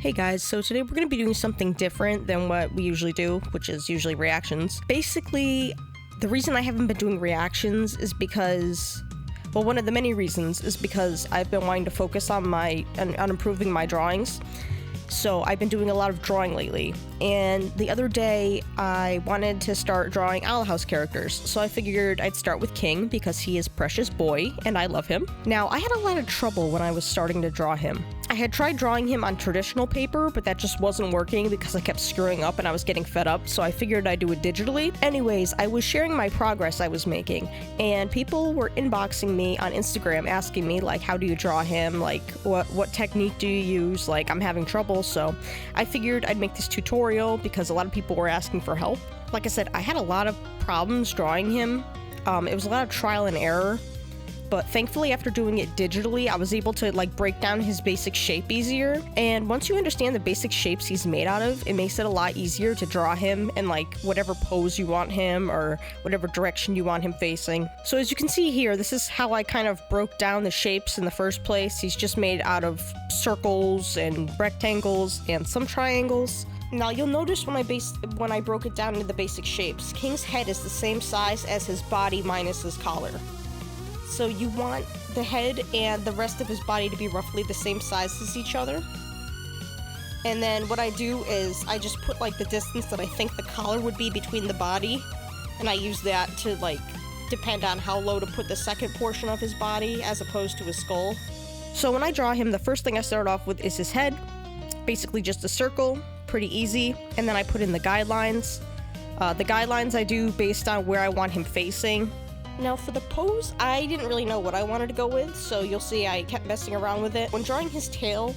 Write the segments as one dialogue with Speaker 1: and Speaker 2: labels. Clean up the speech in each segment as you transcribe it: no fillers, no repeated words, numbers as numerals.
Speaker 1: Hey guys, so today we're going to be doing something different than what we usually do, which is usually reactions. Basically, the reason I haven't been doing reactions is because, well, one of the many reasons is because I've been wanting to focus on improving my drawings. So I've been doing a lot of drawing lately, and the other day I wanted to start drawing Owl House characters, so I figured I'd start with King because he is precious boy and I love him. Now, I had a lot of trouble when I was starting to draw him. I had tried drawing him on traditional paper, but that just wasn't working because I kept screwing up and I was getting fed up, so I figured I'd do it digitally. Anyways, I was sharing my progress I was making, and people were inboxing me on Instagram asking me, like, how do you draw him? Like, what technique do you use? Like, I'm having trouble, so I figured I'd make this tutorial because a lot of people were asking for help. Like I said, I had a lot of problems drawing him. It was a lot of trial and error. But thankfully, after doing it digitally, I was able to break down his basic shape easier. And once you understand the basic shapes he's made out of, it makes it a lot easier to draw him in whatever pose you want him or whatever direction you want him facing. So as you can see here, this is how I kind of broke down the shapes in the first place. He's just made out of circles and rectangles and some triangles. Now you'll notice when I broke it down into the basic shapes, King's head is the same size as his body minus his collar. So you want the head and the rest of his body to be roughly the same size as each other. And then what I do is I just put the distance that I think the collar would be between the body, and I use that to depend on how low to put the second portion of his body as opposed to his skull. So when I draw him, the first thing I start off with is his head, basically just a circle, pretty easy, and then I put in the guidelines. The guidelines I do based on where I want him facing. Now for the pose, I didn't really know what I wanted to go with, so you'll see I kept messing around with it. When drawing his tail,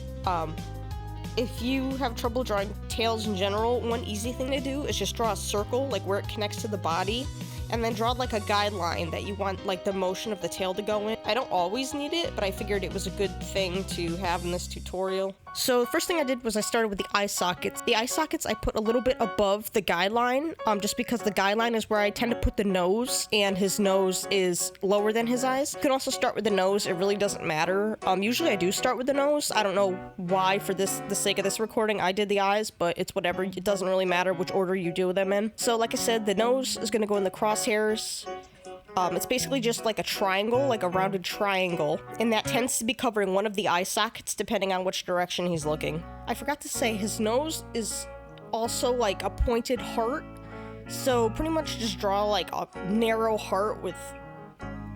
Speaker 1: if you have trouble drawing tails in general, one easy thing to do is just draw a circle, where it connects to the body, and then draw a guideline that you want the motion of the tail to go in. I don't always need it, but I figured it was a good thing to have in this tutorial. So the first thing I did was I started with the eye sockets. The eye sockets I put a little bit above the guideline, just because the guideline is where I tend to put the nose, and his nose is lower than his eyes. You can also start with the nose, it really doesn't matter. Usually I do start with the nose. I don't know why for the sake of this recording I did the eyes, but it's whatever. It doesn't really matter which order you do them in. So like I said, the nose is gonna go in the crosshairs. It's basically just like a triangle, a rounded triangle, and that tends to be covering one of the eye sockets depending on which direction he's looking. I forgot to say, his nose is also a pointed heart, so pretty much just draw a narrow heart with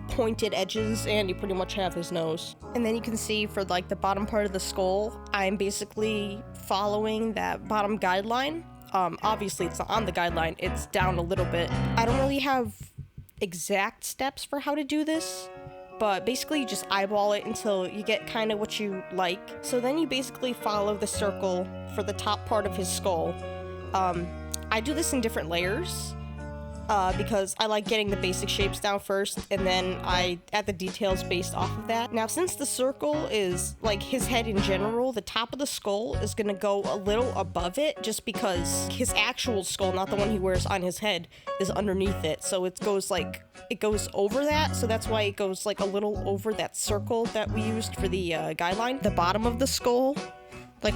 Speaker 1: pointed edges and you pretty much have his nose. And then you can see for the bottom part of the skull, I'm basically following that bottom guideline. Obviously it's not on the guideline, it's down a little bit. I don't really have exact steps for how to do this, but basically you just eyeball it until you get kind of what you like. So then you basically follow the circle for the top part of his skull. I do this in different layers because I like getting the basic shapes down first, and then I add the details based off of that. Now, since the circle is his head in general, the top of the skull is gonna go a little above it just because his actual skull, not the one he wears on his head, is underneath it. So it goes it goes over that, so that's why it goes a little over that circle that we used for the guideline. The bottom of the skull,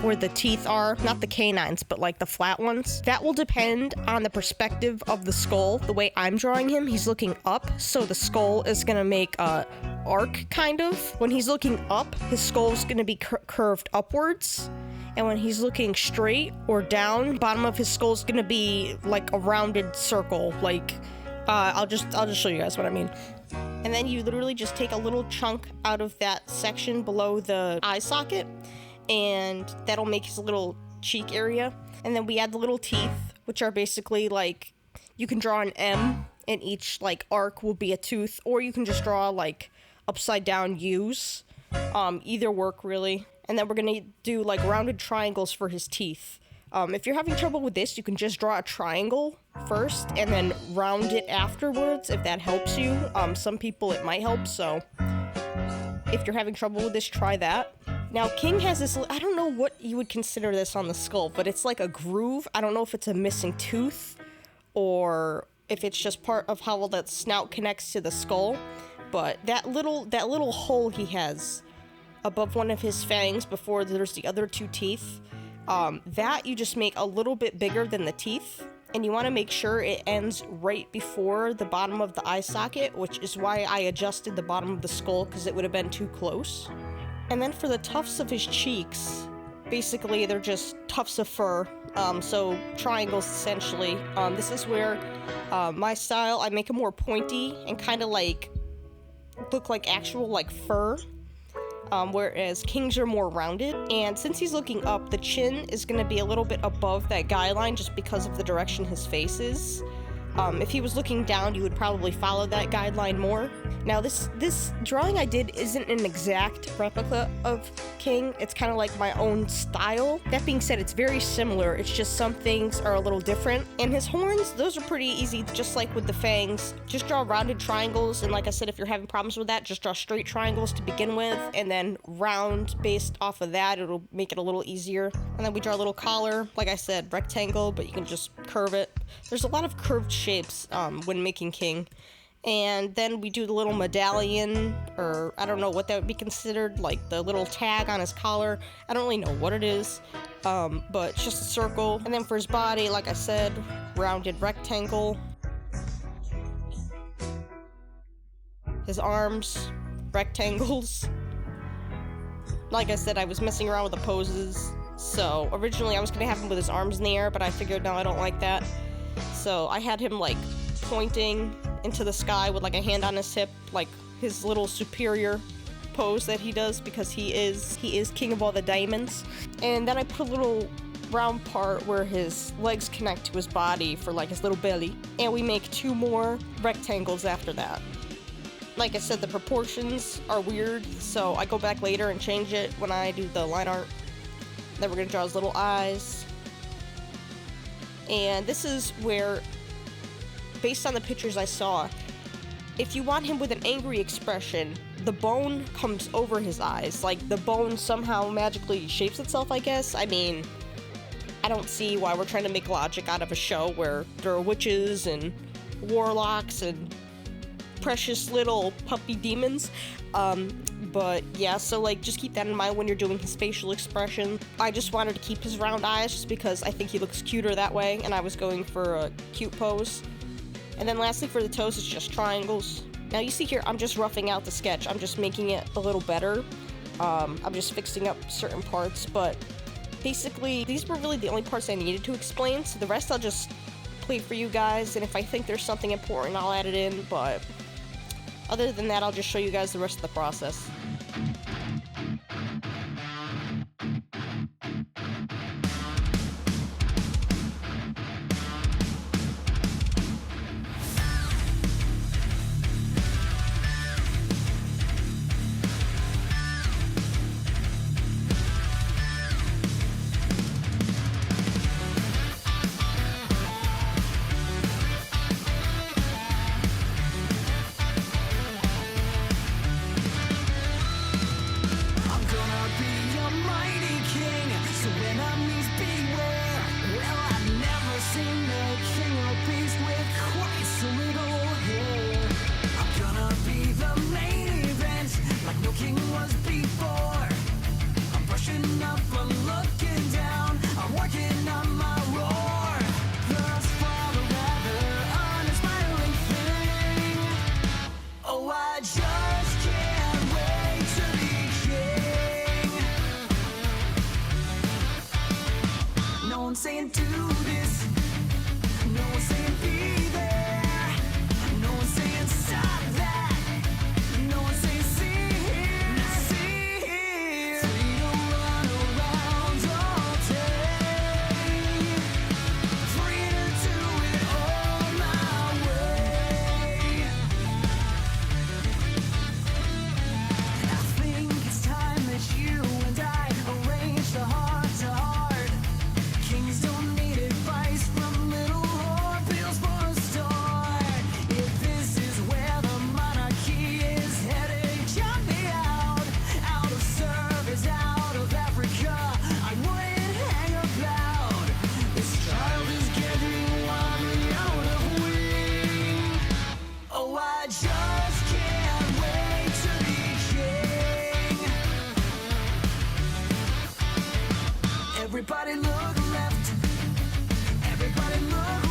Speaker 1: where the teeth are, not the canines, but the flat ones. That will depend on the perspective of the skull. The way I'm drawing him, he's looking up, so the skull is gonna make a arc, kind of. When he's looking up, his skull is gonna be curved upwards. And when he's looking straight or down, bottom of his skull is gonna be a rounded circle. I'll just show you guys what I mean. And then you literally just take a little chunk out of that section below the eye socket, and that'll make his little cheek area. And then we add the little teeth, which are basically you can draw an M, and each arc will be a tooth, or you can just draw upside down U's. Either work really. And then we're gonna do rounded triangles for his teeth. If you're having trouble with this, you can just draw a triangle first and then round it afterwards if that helps you. Some people it might help, so if you're having trouble with this, try that. Now, King has this, I don't know what you would consider this on the skull, but it's like a groove. I don't know if it's a missing tooth or if it's just part of how that snout connects to the skull, but that little hole he has above one of his fangs before there's the other two teeth, That you just make a little bit bigger than the teeth, and you want to make sure it ends right before the bottom of the eye socket, which is why I adjusted the bottom of the skull, because it would have been too close. And then for the tufts of his cheeks, basically they're just tufts of fur, so triangles essentially. This is where my style, I make them more pointy and kind of like look like actual like fur. Whereas King's are more rounded. And since he's looking up, the chin is going to be a little bit above that guideline just because of the direction his face is. If he was looking down, you would probably follow that guideline more. Now, this drawing I did isn't an exact replica of King. It's kind of like my own style. That being said, it's very similar. It's just some things are a little different. And his horns, those are pretty easy, just like with the fangs. Just draw rounded triangles. And like I said, if you're having problems with that, just draw straight triangles to begin with. And then round based off of that, it'll make it a little easier. And then we draw a little collar. Like I said, rectangle, but you can just curve it. There's a lot of curved shapes when making King. And then we do the little medallion, or I don't know what that would be considered, like the little tag on his collar. I don't really know what it is, but it's just a circle. And then for his body, like I said, rounded rectangle. His arms, rectangles. Like I said, I was messing around with the poses. So originally I was gonna have him with his arms in the air, but I figured no, I don't like that. So I had him like pointing into the sky with like a hand on his hip, like his little superior pose that he does because he is king of all the diamonds. And then I put a little round part where his legs connect to his body for like his little belly. And we make 2 more rectangles after that. Like I said, the proportions are weird, so I go back later and change it when I do the line art. Then we're gonna draw his little eyes. And this is where, based on the pictures I saw, if you want him with an angry expression, the bone comes over his eyes. Like, the bone somehow magically shapes itself, I guess. I mean, I don't see why we're trying to make logic out of a show where there are witches and warlocks and precious little puppy demons. But yeah, so like just keep that in mind when you're doing his facial expression. I just wanted to keep his round eyes just because I think he looks cuter that way, and I was going for a cute pose. And then lastly for the toes, it's just triangles. Now you see here, I'm just roughing out the sketch. I'm just making it a little better. I'm just fixing up certain parts, but basically these were really the only parts I needed to explain, so the rest I'll just play for you guys, and if I think there's something important, I'll add it in, but other than that, I'll just show you guys the rest of the process.
Speaker 2: Saying do this, no one's saying be there, no one's saying stop that, no one's saying see here, free to run around all day, free to do it all my way. I think it's time that you and I arrange the heart to heart. Kings don't need advice look left. Everybody look